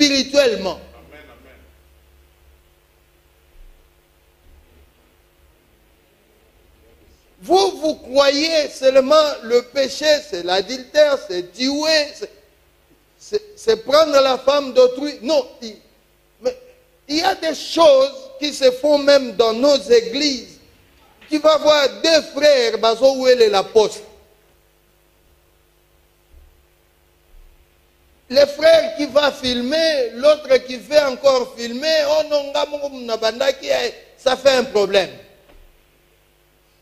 spirituellement. Vous croyez seulement le péché, c'est l'adultère, c'est tuer, c'est prendre la femme d'autrui. Non, mais il y a des choses qui se font même dans nos églises. Tu vas voir deux frères, où est l'apôtre. Le frère qui va filmer, l'autre qui fait encore filmer, oh non, ça fait un problème.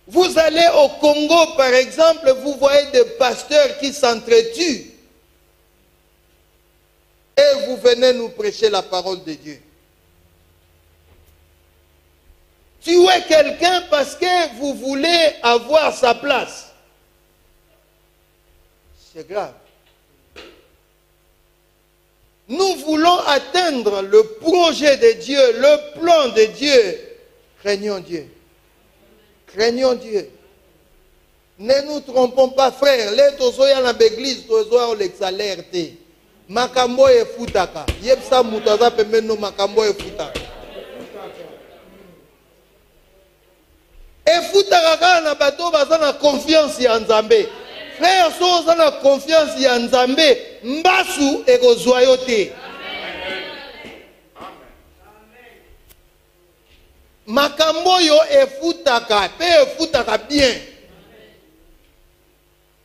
Vous allez au Congo, par exemple, vous voyez des pasteurs qui s'entretuent. Et vous venez nous prêcher la parole de Dieu. Tuez quelqu'un parce que vous voulez avoir sa place. C'est grave. Nous voulons atteindre le projet de Dieu, le plan de Dieu. Craignons Dieu. Craignons Dieu. Ne nous trompons pas, frères. Les tozoya na l'église, tozoya l'exalerte. Makambo e futaka. Yepsa mutaza pemeno makambo e futaka. E futaka kaka na bato baza na confiance ya Nzambe. Frère, so oza na confiance ya Nzambe, mbasu ekozwa yo te. Makambo yo efutaka, pe efutaka bien.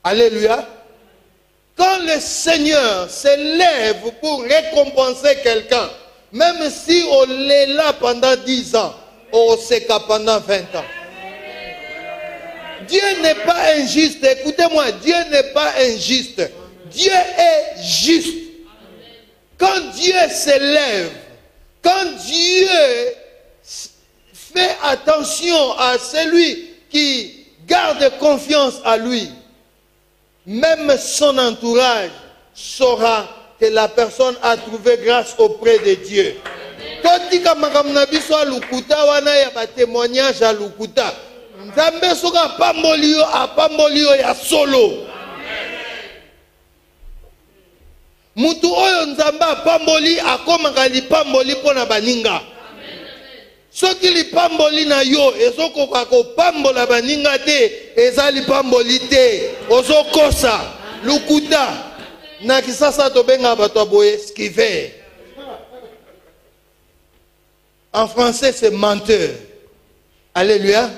Alléluia. Quand le Seigneur se lève pour récompenser quelqu'un, même si on l'est là pendant 10 ans, on s'est pendant 20 ans. Dieu n'est pas injuste. Écoutez-moi, Dieu n'est pas injuste. Dieu est juste. Quand Dieu se lève, quand Dieu fait attention à celui qui garde confiance à lui, même son entourage saura que la personne a trouvé grâce auprès de Dieu. Totika makamna biso alukuta wana ya ba témoignage alukuta. Nzambe soka pambolio apambolio ya solo. Mutu oyo nzambe apamboli akomaka lipamboli pona baninga. Soki lipamboli na yo ezokoka kopambola baninga te, eza lipamboli te, ozokosa lukuta. Na kisasa tobenga bato boye skiver. En français c'est menteur. Alléluia.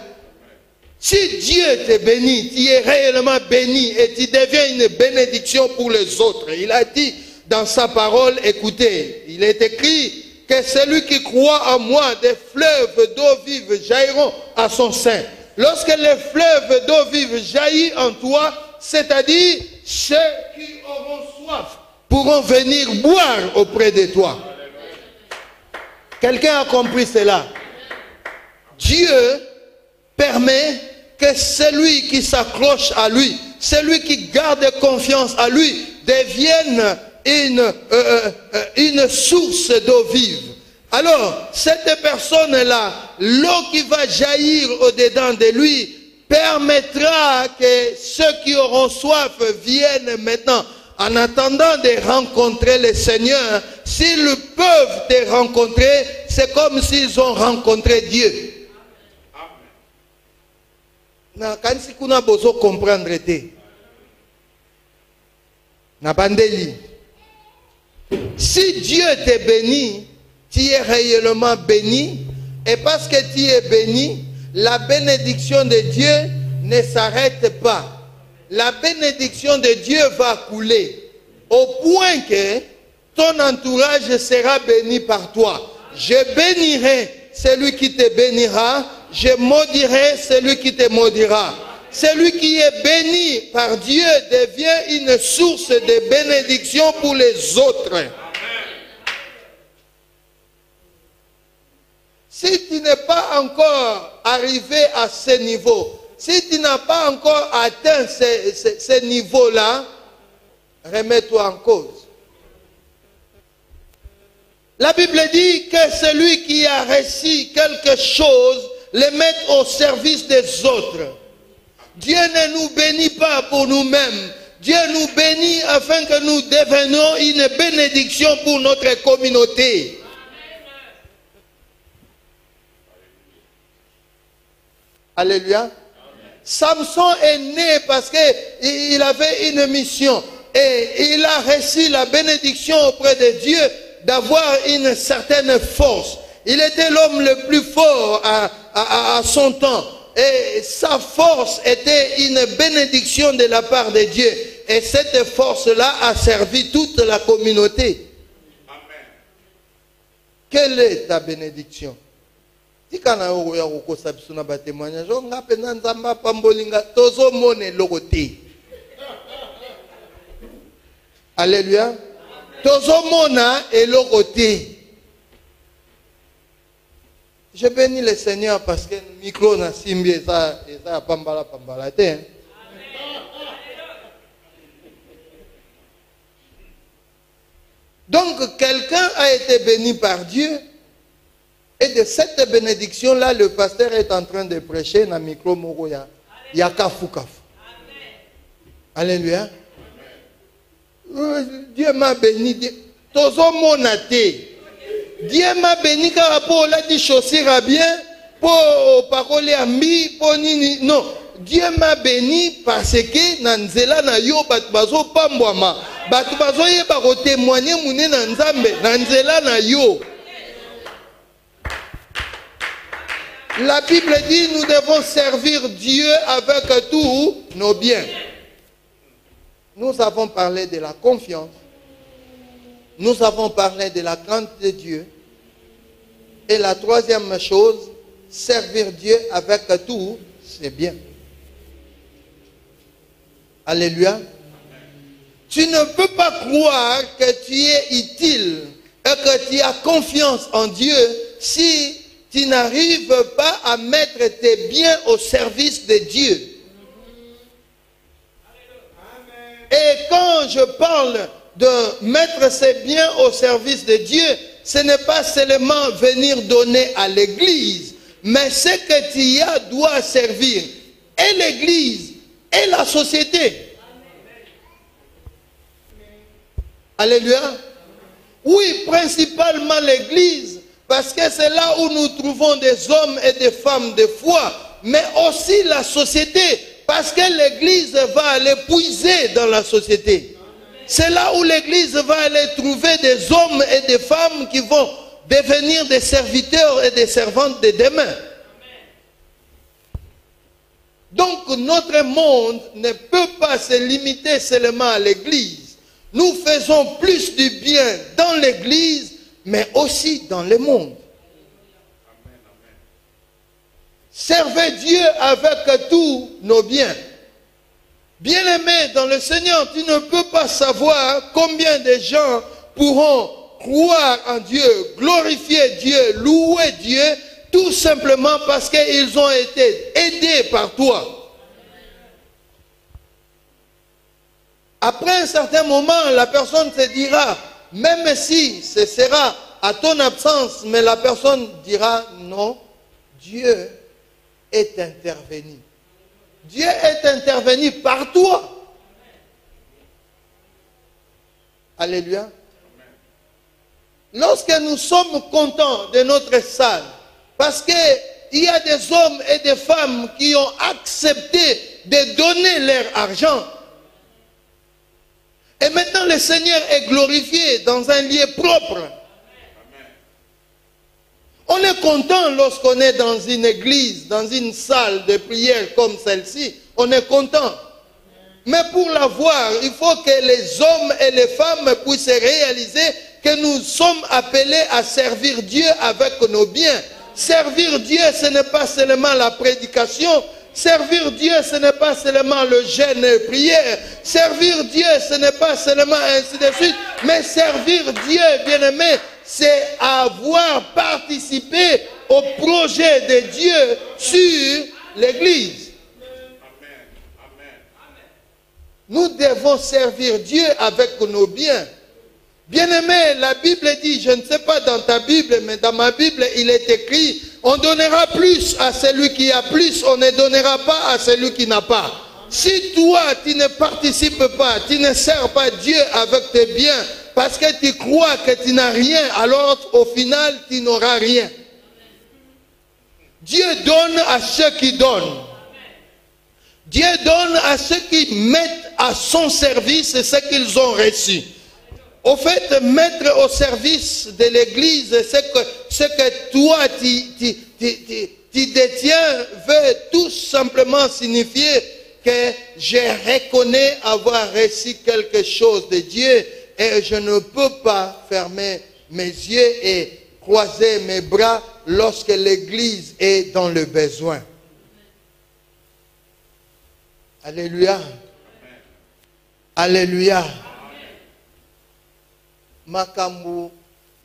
Si Dieu te bénit, tu es réellement béni et tu deviens une bénédiction pour les autres. Il a dit dans sa parole, écoutez, il est écrit que celui qui croit en moi, des fleuves d'eau vive jailliront à son sein. Lorsque les fleuves d'eau vive jaillissent en toi, c'est-à-dire ceux qui auront soif pourront venir boire auprès de toi. Quelqu'un a compris cela? Dieu permet que celui qui s'accroche à lui, celui qui garde confiance à lui, devienne une source d'eau vive. Alors, cette personne-là, l'eau qui va jaillir au-dedans de lui, permettra que ceux qui auront soif viennent maintenant. En attendant de rencontrer le Seigneur, s'ils peuvent te rencontrer, c'est comme s'ils ont rencontré Dieu. Na kanisi kuna bozo comprendre te. Na bandeli. Si Dieu te bénit, tu es réellement béni. Et parce que tu es béni, la bénédiction de Dieu ne s'arrête pas. La bénédiction de Dieu va couler. Au point que ton entourage sera béni par toi. Je bénirai celui qui te bénira. Je maudirai celui qui te maudira. Celui qui est béni par Dieu devient une source de bénédiction pour les autres. Amen. Si tu n'es pas encore arrivé à ce niveau, si tu n'as pas encore atteint ce niveau-là, remets-toi en cause. La Bible dit que celui qui a réussi quelque chose le mettre au service des autres. Dieu ne nous bénit pas pour nous-mêmes, Dieu nous bénit afin que nous devenions une bénédiction pour notre communauté. Alléluia. Samson est né parce qu'il avait une mission et il a reçu la bénédiction auprès de Dieu d'avoir une certaine force. Il était l'homme le plus fort à son temps et sa force était une bénédiction de la part de Dieu et cette force-là a servi toute la communauté. Amen. Quelle est ta bénédiction? Alléluia. Tozomona et l'oroté. Je bénis le Seigneur parce que le micro n'a simbi et ça pambala pambala te. Donc quelqu'un a été béni par Dieu. Et de cette bénédiction-là, le pasteur est en train de prêcher dans le micro Moroya. Yakafu kafu. Alléluia. Dieu m'a béni. Tozo monate. Dieu m'a béni car pour la dit chaussure bien, pour parler à mi, pour nini. Non. Dieu m'a béni parce que nanzela na yo batbazo pambwama. Batbazo ye bako témoigner mouné nanzambe. Nanzela na yo. La Bible dit nous devons servir Dieu avec tous nos biens. Nous avons parlé de la confiance. Nous avons parlé de la crainte de Dieu. Et la troisième chose, servir Dieu avec tous ses biens. Alléluia. Tu ne peux pas croire que tu es utile et que tu as confiance en Dieu si tu n'arrives pas à mettre tes biens au service de Dieu. Et quand je parle de mettre ses biens au service de Dieu, ce n'est pas seulement venir donner à l'église, mais ce que tu as doit servir et l'église et la société. Alléluia. Oui, principalement l'église. Parce que c'est là où nous trouvons des hommes et des femmes de foi, mais aussi la société, parce que l'Église va aller puiser dans la société. C'est là où l'Église va aller trouver des hommes et des femmes qui vont devenir des serviteurs et des servantes de demain. Donc notre monde ne peut pas se limiter seulement à l'Église. Nous faisons plus du bien dans l'Église, mais aussi dans le monde. Servez Dieu avec tous nos biens. Bien-aimé dans le Seigneur, tu ne peux pas savoir combien de gens pourront croire en Dieu, glorifier Dieu, louer Dieu, tout simplement parce qu'ils ont été aidés par toi. Après un certain moment, la personne se dira, même si ce sera à ton absence, mais la personne dira non, Dieu est intervenu. Dieu est intervenu par toi. Alléluia. Lorsque nous sommes contents de notre salle, parce qu'il y a des hommes et des femmes qui ont accepté de donner leur argent, et maintenant le Seigneur est glorifié dans un lieu propre. On est content lorsqu'on est dans une église, dans une salle de prière comme celle-ci. On est content. Mais pour l'avoir, il faut que les hommes et les femmes puissent réaliser que nous sommes appelés à servir Dieu avec nos biens. Servir Dieu, ce n'est pas seulement la prédication. Servir Dieu, ce n'est pas seulement le jeûne et prière. Servir Dieu, ce n'est pas seulement ainsi de suite. Mais servir Dieu, bien-aimé, c'est avoir participé au projet de Dieu sur l'Église. Nous devons servir Dieu avec nos biens. Bien-aimé, la Bible dit, je ne sais pas dans ta Bible, mais dans ma Bible, il est écrit, on donnera plus à celui qui a plus, on ne donnera pas à celui qui n'a pas. Si toi, tu ne participes pas, tu ne sers pas Dieu avec tes biens, parce que tu crois que tu n'as rien, alors au final, tu n'auras rien. Dieu donne à ceux qui donnent. Dieu donne à ceux qui mettent à son service ce qu'ils ont reçu. Au fait, mettre au service de l'Église ce que toi tu détiens veut tout simplement signifier que je reconnais avoir reçu quelque chose de Dieu et je ne peux pas fermer mes yeux et croiser mes bras lorsque l'Église est dans le besoin. Alléluia. Alléluia. Makambu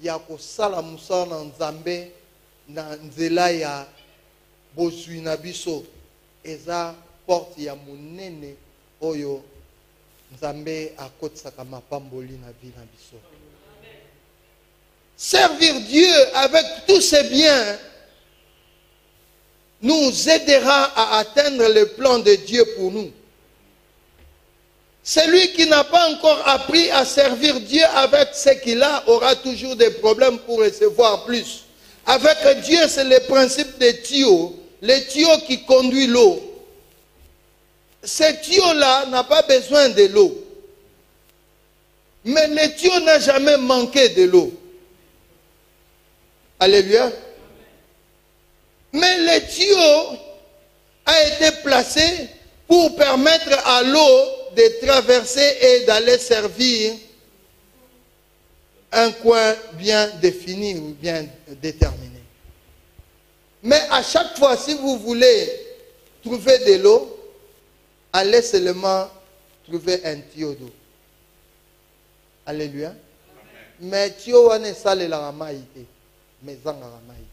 ya kosala musala na Nzambe na nzela ya bozwi na biso eza porte ya munene oyo Nzambe akotisaka mapamboli na vie na biso. Servir Dieu avec tous ses biens nous aidera à atteindre le plan de Dieu pour nous. Celui qui n'a pas encore appris à servir Dieu avec ce qu'il a aura toujours des problèmes pour recevoir plus. Avec Dieu, c'est le principe des tuyaux. Le tuyau qui conduit l'eau. Ce tuyau-là n'a pas besoin de l'eau. Mais le tuyau n'a jamais manqué de l'eau. Alléluia. Mais le tuyau a été placé pour permettre à l'eau de traverser et d'aller servir un coin bien défini ou bien déterminé. Mais à chaque fois, si vous voulez trouver de l'eau, allez seulement trouver un tuyau d'eau. Alléluia. Mais tuyau wane sale la ramaïté, mais en ramaïté.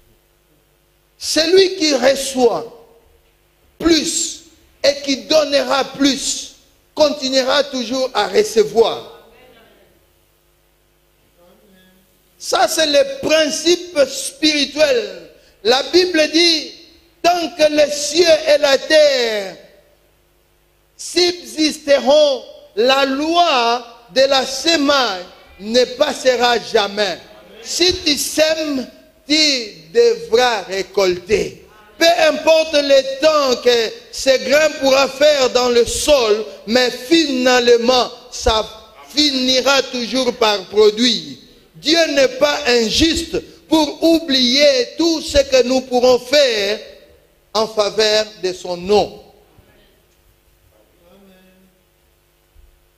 Celui qui reçoit plus et qui donnera plus continuera toujours à recevoir. Ça, c'est le principe spirituel. La Bible dit, tant que les cieux et la terre subsisteront, la loi de la semaine ne passera jamais. Si tu sèmes, tu devras récolter. Peu importe le temps que ce grain pourra faire dans le sol, mais finalement, ça finira toujours par produire. Dieu n'est pas injuste pour oublier tout ce que nous pourrons faire en faveur de son nom.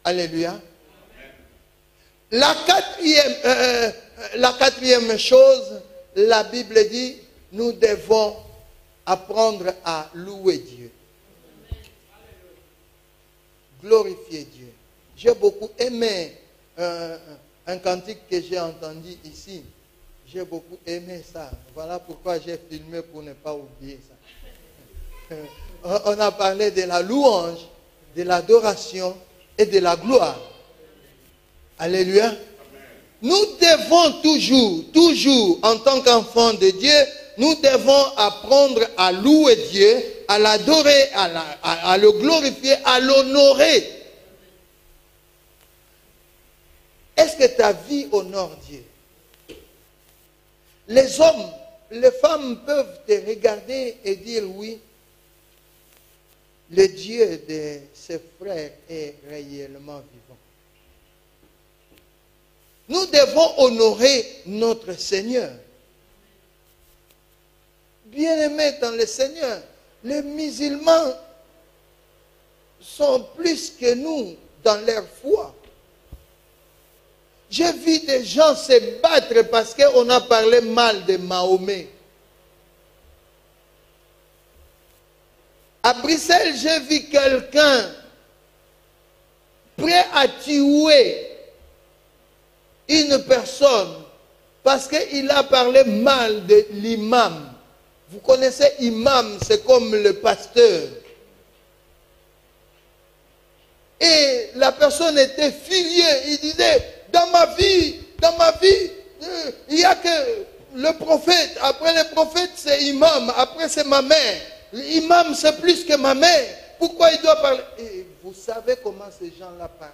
Alléluia. La quatrième chose, la Bible dit, nous devons apprendre à louer Dieu. Glorifier Dieu. J'ai beaucoup aimé un cantique que j'ai entendu ici. J'ai beaucoup aimé ça. Voilà pourquoi j'ai filmé pour ne pas oublier ça. On a parlé de la louange, de l'adoration et de la gloire. Alléluia. Nous devons toujours, en tant qu'enfants de Dieu, nous devons apprendre à louer Dieu, à l'adorer, à le glorifier, à l'honorer. Est-ce que ta vie honore Dieu? Les hommes, les femmes peuvent te regarder et dire oui, le Dieu de ses frères est réellement vivant. Nous devons honorer notre Seigneur. Bien-aimés dans le Seigneur, les musulmans sont plus que nous dans leur foi. J'ai vu des gens se battre parce qu'on a parlé mal de Mahomet. À Bruxelles, j'ai vu quelqu'un prêt à tuer une personne parce qu'il a parlé mal de l'imam. Vous connaissez imam, c'est comme le pasteur. Et la personne était furieux. Il disait, dans ma vie, il n'y a que le prophète. Après le prophète, c'est imam. Après, c'est ma mère. L'imam, c'est plus que ma mère. Pourquoi il doit parler? Et vous savez comment ces gens-là parlent.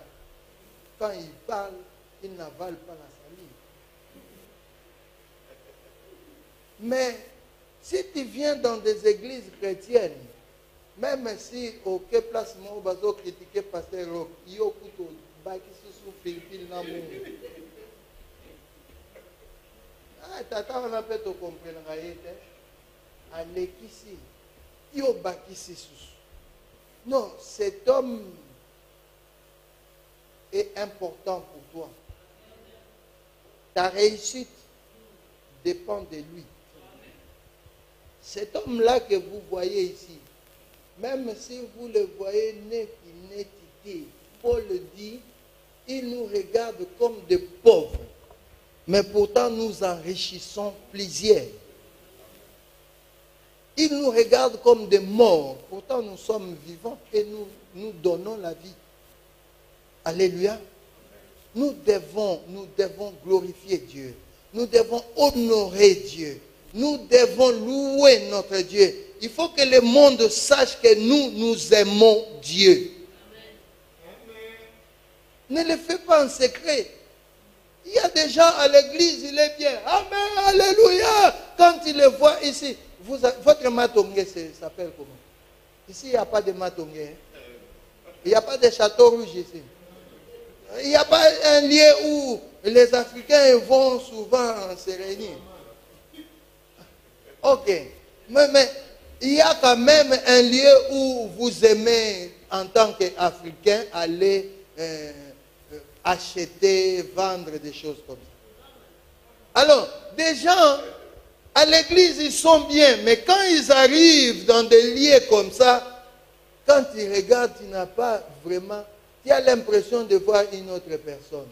Quand ils parlent, ils n'avalent pas la salive. Mais si tu viens dans des églises chrétiennes, même si aucun placement au bateau critiqué pasteur Rock, il y a couteau, baki sous Philippines na mungu. Ah, tata on a peut te comprendre ayete. Alekisi, il y a baki sous. Non, cet homme est important pour toi. Ta réussite dépend de lui. Cet homme-là que vous voyez ici, même si vous le voyez net, Paul dit, il nous regarde comme des pauvres, mais pourtant nous enrichissons plusieurs. Il nous regarde comme des morts, pourtant nous sommes vivants et nous donnons la vie. Alléluia. Nous devons glorifier Dieu. Nous devons honorer Dieu. Nous devons louer notre Dieu. Il faut que le monde sache que nous aimons Dieu. Amen. Ne le fais pas en secret. Il y a des gens à l'église, il est bien. Amen, alléluia. Quand il le voit ici, votre matongé s'appelle comment? Ici, il n'y a pas de matongé. Il n'y a pas de château rouge ici. Il n'y a pas un lieu où les Africains vont souvent se réunir. Ok. Mais il y a quand même un lieu où vous aimez, en tant qu'Africain, aller acheter, vendre des choses comme ça. Alors, des gens, à l'église, ils sont bien, mais quand ils arrivent dans des lieux comme ça, quand ils regardent, tu n'as pas vraiment, tu as l'impression de voir une autre personne.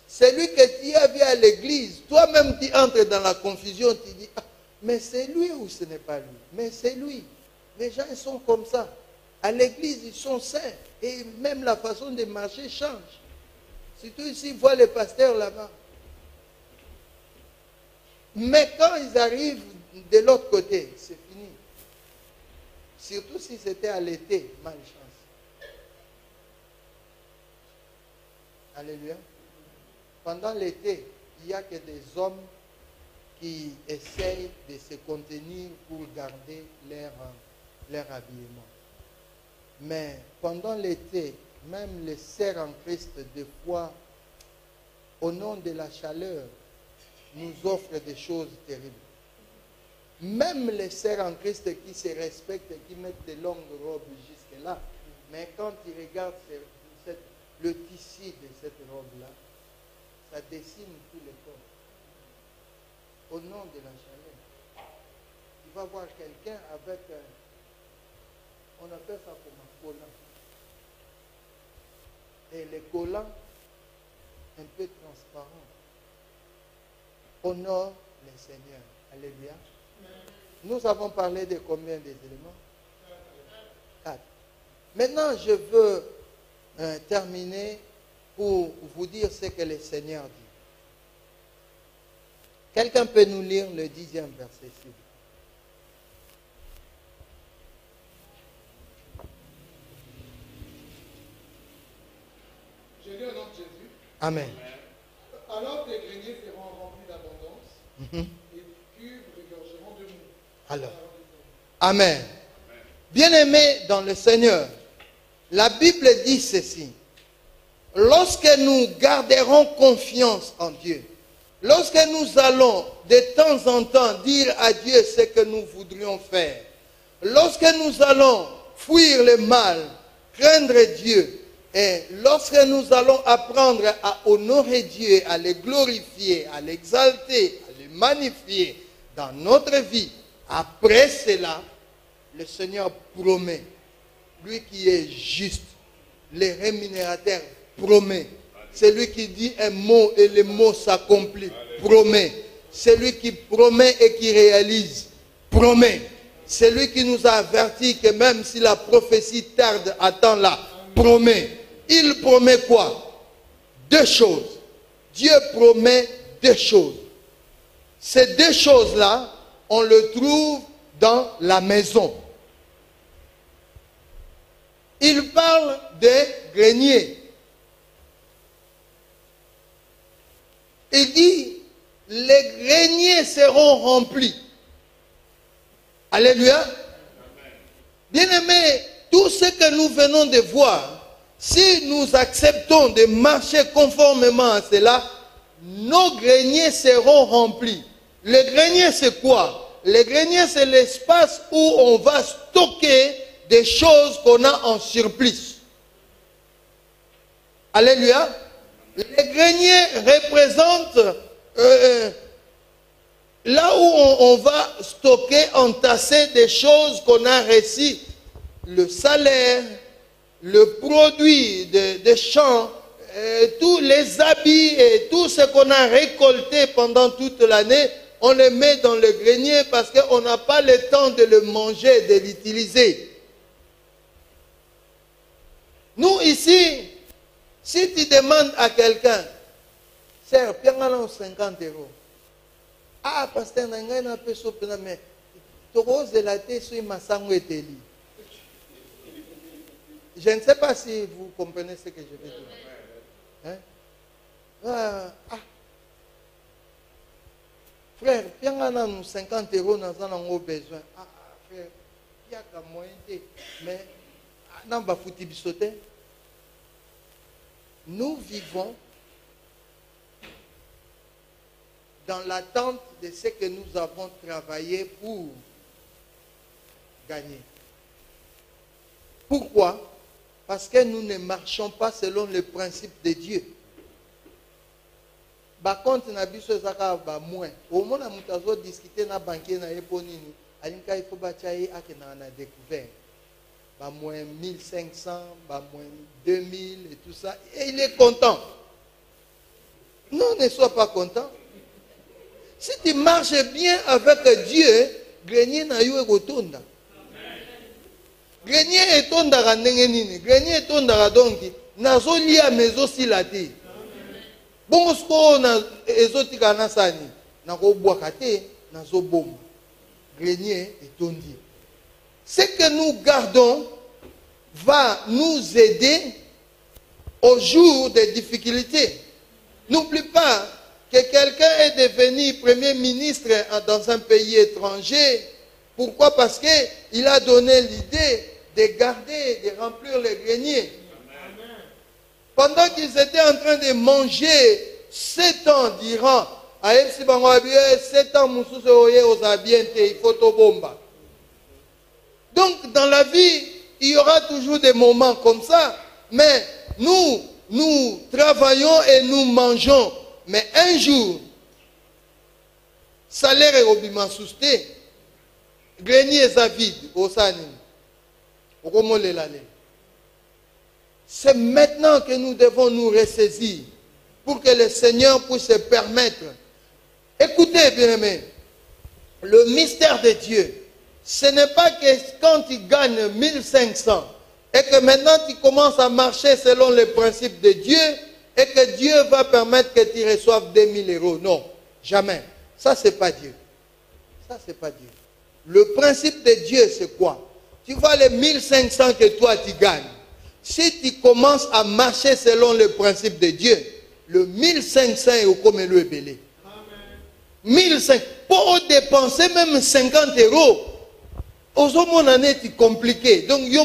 Celui que tu as vu à l'église, toi-même tu entres dans la confusion, tu dis, ah, mais c'est lui ou ce n'est pas lui? Mais c'est lui. Les gens ils sont comme ça. À l'église, ils sont saints. Et même la façon de marcher change. Surtout ici, ils voient les pasteurs là-bas. Mais quand ils arrivent de l'autre côté, c'est fini. Surtout si c'était à l'été, malchance. Alléluia. Pendant l'été, il n'y a que des hommes qui essayent de se contenir pour garder leur habillement. Mais pendant l'été, même les sœurs en Christ, des fois, au nom de la chaleur, nous offrent des choses terribles. Même les sœurs en Christ qui se respectent et qui mettent de longues robes jusque-là, mais quand ils regardent le tissu de cette robe-là, ça dessine tout le corps. Au nom de la chaleur. Tu vas voir quelqu'un avec, on appelle ça comme un collant. Et les collants, un peu transparents, honore le Seigneur. Alléluia. Nous avons parlé de combien d'éléments? 4. Maintenant, je veux terminer pour vous dire ce que le Seigneur dit. Quelqu'un peut nous lire le 10e verset, s'il vous plaît. Je lis au nom de Jésus. Amen. Alors tes greniers seront remplis d'abondance et tes cuves regorgeront de mou. Alors, Amen. Bien-aimés dans le Seigneur, la Bible dit ceci. Lorsque nous garderons confiance en Dieu, lorsque nous allons de temps en temps dire à Dieu ce que nous voudrions faire, lorsque nous allons fuir le mal, craindre Dieu, et lorsque nous allons apprendre à honorer Dieu, à le glorifier, à l'exalter, à le magnifier dans notre vie, après cela, le Seigneur promet, lui qui est juste, le rémunérateur promet. C'est lui qui dit un mot et le mot s'accomplit. Promet. C'est lui qui promet et qui réalise. Promet. C'est lui qui nous a averti que même si la prophétie tarde, attends-la. Promet. Il promet quoi? 2 choses. Dieu promet 2 choses. Ces 2 choses-là, on le trouve dans la maison. Il parle des greniers. Il dit, les greniers seront remplis. Alléluia. Bien-aimés, tout ce que nous venons de voir, si nous acceptons de marcher conformément à cela, nos greniers seront remplis. Le grenier, c'est quoi? Le grenier, c'est l'espace où on va stocker des choses qu'on a en surplus. Alléluia. Les greniers représentent là où on va stocker, entasser des choses qu'on a reçues. Le salaire, le produit des champs, tous les habits et tout ce qu'on a récolté pendant toute l'année, on les met dans le grenier parce qu'on n'a pas le temps de le manger, de l'utiliser. Nous ici, si tu demandes à quelqu'un, Sœur, piangana 50 €. Ah, pasteur, n'a pas soupé, mais tu roses la tête sur ma sangue et teli. Je ne sais pas si vous comprenez ce que je veux dire. Hein? Frère, piangana 50 €, nous avons besoin. Ah, frère, il y a qu'un moyen, mais non, bah, fouti bisoté. Nous vivons dans l'attente de ce que nous avons travaillé pour gagner. Pourquoi? Parce que nous ne marchons pas selon le principe de Dieu. Par contre, nous avons moins. Au moment où nous avons discuté na banquier na eponini, alinka il faut batailler à que na découvert. Bah moins 1500, bah moins 2000 et tout ça. Et il est content. Non, ne sois pas content. Si tu marches bien avec Dieu, grenier na yo ekotonda. Grenier etondaka ndenge nini? Grenier etondaka donki nazolia mezo silati. Bongo sko na ezotika na sani. Nakobwaka te nazoboma. Grenier etondi. Ce que nous gardons va nous aider au jour des difficultés. N'oublie pas que quelqu'un est devenu premier ministre dans un pays étranger. Pourquoi? Parce qu'il a donné l'idée de garder, de remplir les greniers. Pendant qu'ils étaient en train de manger 7 ans d'Iran, à 7 ans, il faut tout bomba. Donc, dans la vie, il y aura toujours des moments comme ça. Mais nous travaillons et nous mangeons. Mais un jour, salaire est obima sousté. Grenier est vide. C'est maintenant que nous devons nous ressaisir pour que le Seigneur puisse se permettre. Écoutez, bien-aimés, le mystère de Dieu, ce n'est pas que quand tu gagnes 1500 et que maintenant tu commences à marcher selon les principes de Dieu et que Dieu va permettre que tu reçoives 2000 €. Non, jamais. Ça, ce n'est pas Dieu. Ça, ce n'est pas Dieu. Le principe de Dieu, c'est quoi? Tu vois les 1500 que toi tu gagnes. Si tu commences à marcher selon le principe de Dieu, le 1500 est comme le belé. 1500. Pour dépenser même 50 €. Aux hommes, c'est compliqué. Donc, il y a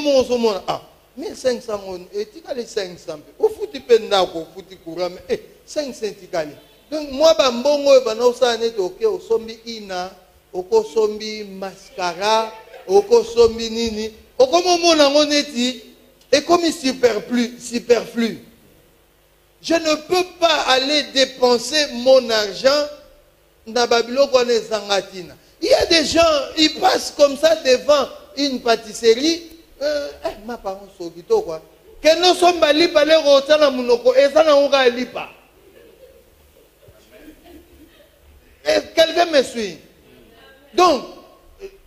1500 et tu as les 500. Au foot, tu peux au foot, courant, mais 500 tikali. Donc, moi, au sombi ina, au sombi mascara, au sombi nini, au comme et comme superflu. Je ne peux pas aller dépenser mon argent dans Babylone. Il y a des gens, ils passent comme ça devant une pâtisserie. Ma parole, c'est quoi? Que nous sommes allés par les rotans à Mounoko et ça n'a pas lipa. Quelqu'un me suit. Donc,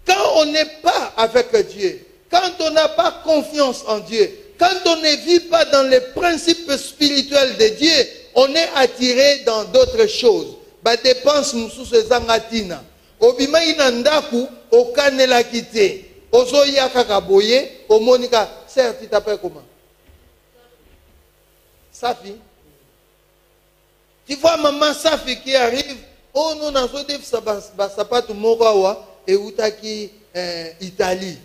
quand on n'est pas avec Dieu, quand on n'a pas confiance en Dieu, quand on ne vit pas dans les principes spirituels de Dieu, on est attiré dans d'autres choses. Bah dépense nous sous ces angatina. Obima inandaku, okanela kite. Ozo yaka kaboye, omonika, certes, tu t'appelles comment? Safi. Tu vois maman Safi qui arrive, oh non, on a fait ça sapato morawa et utaki Italie.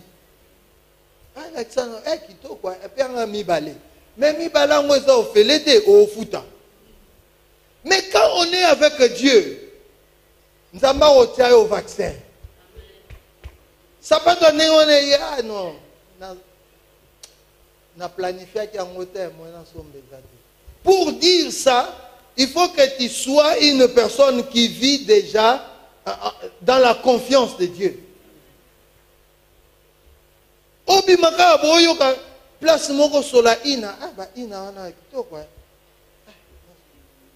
Ah, Alexandre, qui to quoi? Et puis on a mis balé. Mais mi bala on est au felete au futa. Mais quand on est avec Dieu, nous avons retiré au vaccin. Ça peut donner on est ah non. Na planifié qu'il y a un hôtel, moi dans son besoin. Pour dire ça, il faut que tu sois une personne qui vit déjà dans la confiance de Dieu. Obimaka boyoka place moko sola ina ina wana kitoko.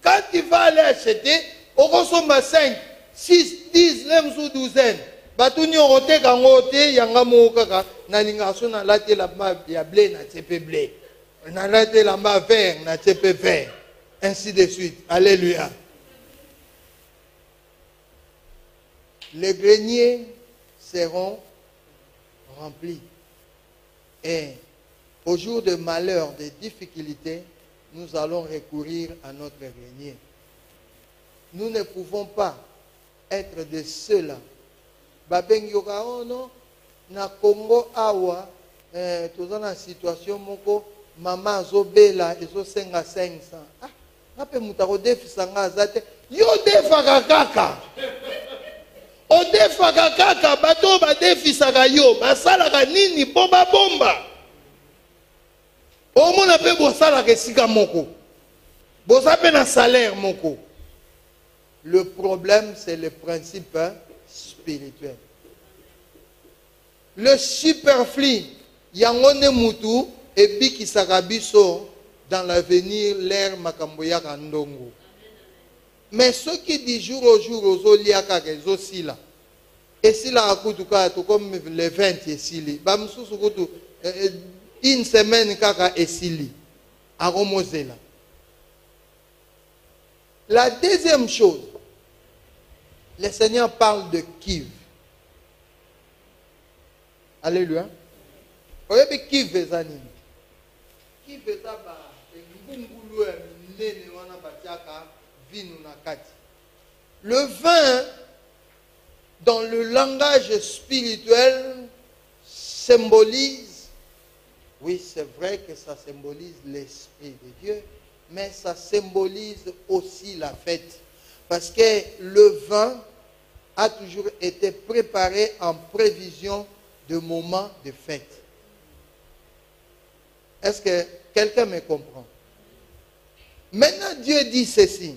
Quand tu vas aller acheter, au consomma 5, 6, 10, même sous douzaine. Batuni orote kangote yanga moka na lingaso na late la ma ya blé na tsepe blé. Na late la ma vert na tsepe vert. Ainsi de suite. Alléluia. Les greniers seront remplis. Et au jour de malheur, de difficultés, nous allons recourir à notre grenier. Nous ne pouvons pas être de ceux-là. Babeng yoka ono na Congo awa toza na situation moko mama azobela ezo senga 500. Ah, ngape mutako defisa nga azate yo defaka kaka. O defaka kaka bato ba defisaka yo basalaka nini bomba bomba. O mona pe bosalaka esika moko. Bosape na salaire moko. Le problème c'est le principe spirituel. Le superflu yangone mutu ebiki sakabiso dans l'avenir l'air makamboya kandongo. Mais ceux qui disent jour au jour aux liaka kezo sila. Et si la akutuka to comme le 20 esili. Ba msusu kutu une semaine kaka esili. Aromozela. La deuxième chose, le Seigneur parle de kiv. Alléluia. Vous voyez kiv ezani. Kiv ezaba ngungulu nene wana batiaka vinu na kati. Le vin dans le langage spirituel symbolise, oui c'est vrai que ça symbolise l'Esprit de Dieu, mais ça symbolise aussi la fête. Parce que le vin a toujours été préparé en prévision de moments de fête. Est-ce que quelqu'un me comprend? Maintenant, Dieu dit ceci.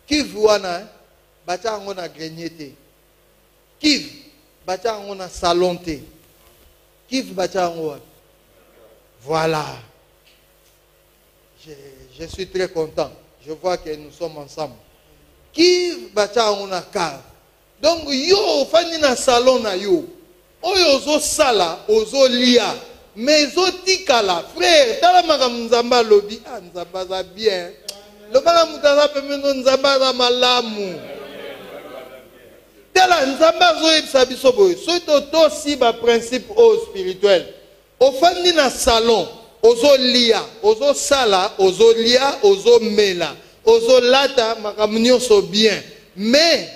Kiv wana, bata ngona grenyete. Kiv, bata ngona salonte. Kiv bata ngona. Voilà. Je suis très content. Je vois que nous sommes ensemble. Qui bata on a cave. Donc yo fani na salon na yo. Oyo zo sala, ozo lia. Mais zo tikala, frère, tala makam nzamba lobi, ah nzamba za bien. Le bala mutaza pemeno nzamba za malamu. Tala nzamba zo ebisa biso boy. So to si ba principe au spirituel. O fani na salon, ozo lia, ozo sala, ozo lia, ozo mela. Ozo lata makamunyo so bien. Mais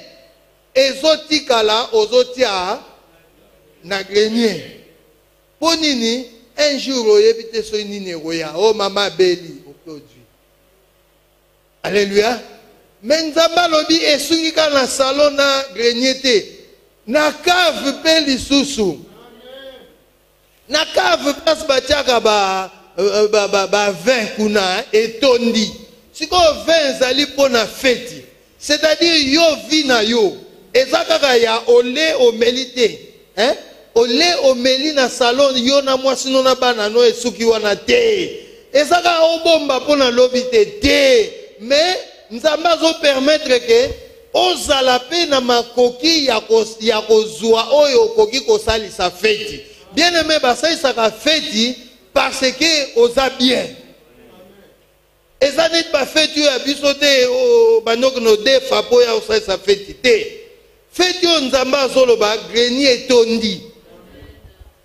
ezotikala ozotia na grenier. Ponini un jour oyebite so nini roya. Oh mama beli aujourd'hui. Alléluia. Menzamba lobi esungika na salon na grenier te. Na cave pe lisusu. Na cave place batiaka ba vin kuna etondi. Si ko vin zali pona feti. C'est-à-dire yo vina yo. Ezakaka ya ole o melite. Hein? Ole o meli na salon yo na mwasino na bana no esuki wana te. Ezaka obomba pona lobite te. Mais nzamba zo permettre que ozala pe na makoki ya kozwa oyo koki kosali sa feti. Bien aimé basai saka feti parce que oza bien. Ezane ba feti ya biso te o banok no defa po ya osali sa feti te. Faites yon nzamba zoloba grenier etondi.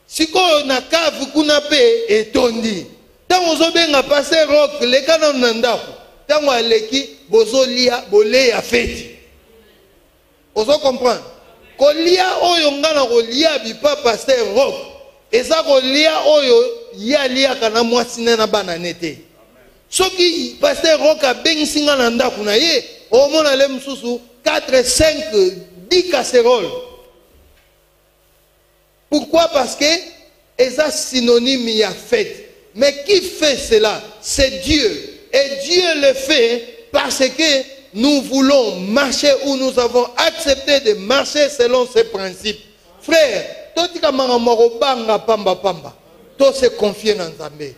Siko na cave kuna pe etondi. Tango zobenga passer rock leka na ndako. Tango aleki bozolia bole ya fête. Ozo comprendre. Kolia oyo ngana kolia bipa passer rock. Eza kolia oyo ya lia kana mwasine na bananete. Soki passer rock a bengisinga na ndako na ye, o mona le msusu 4, 5, 10 casseroles. Pourquoi? Parce que c'est synonyme il y a fait. Mais qui fait cela? C'est Dieu. Et Dieu le fait parce que nous voulons marcher ou nous avons accepté de marcher selon ses principes. Frère, toi tu as pamba. Toi se confier dans Nzambe.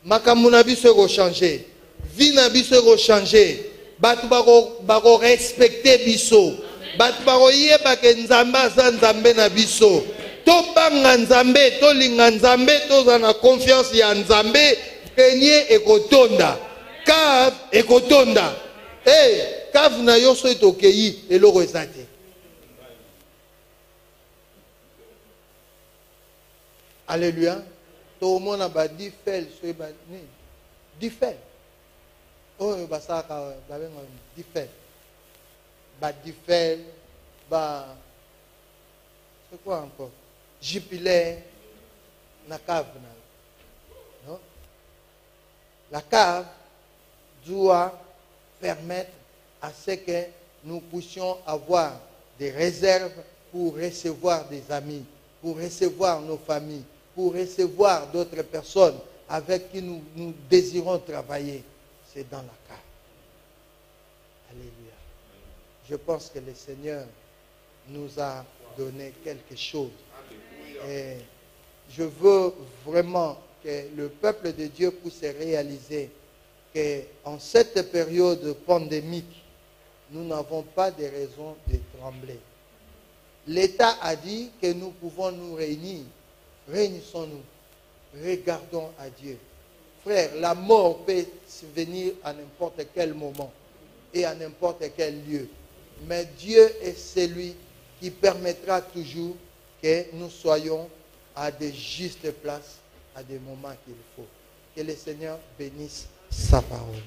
Makamuna biso ko changer. Vie na biso ko changer. Batu bako respecter biso. Batu bako yeba ke Nzambe aza Nzambe na biso. To banga Nzambe, to linga Nzambe, to zana confiance ya Nzambe, grenier ekotonda. Cave ekotonda. Cave na yo so etokei eloko ezate. Alléluia. To mona ba difel so ba ni. Difel. Oh, basaka ba benga difel. Ba difel, ba c'est quoi encore? Jupiler na cave. Non? La cave doit permettre à ce que nous puissions avoir des réserves pour recevoir des amis, pour recevoir nos familles, pour recevoir d'autres personnes avec qui nous désirons travailler. C'est dans la cave. Alléluia. Je pense que le Seigneur nous a donné quelque chose. Et je veux vraiment que le peuple de Dieu puisse réaliser qu'en cette période pandémique, nous n'avons pas de raison de trembler. L'État a dit que nous pouvons nous réunir. Réunissons-nous. Regardons à Dieu. Frère, la mort peut venir à n'importe quel moment et à n'importe quel lieu. Mais Dieu est celui qui permettra toujours que nous soyons à de justes places, à des moments qu'il faut. Que le Seigneur bénisse sa parole.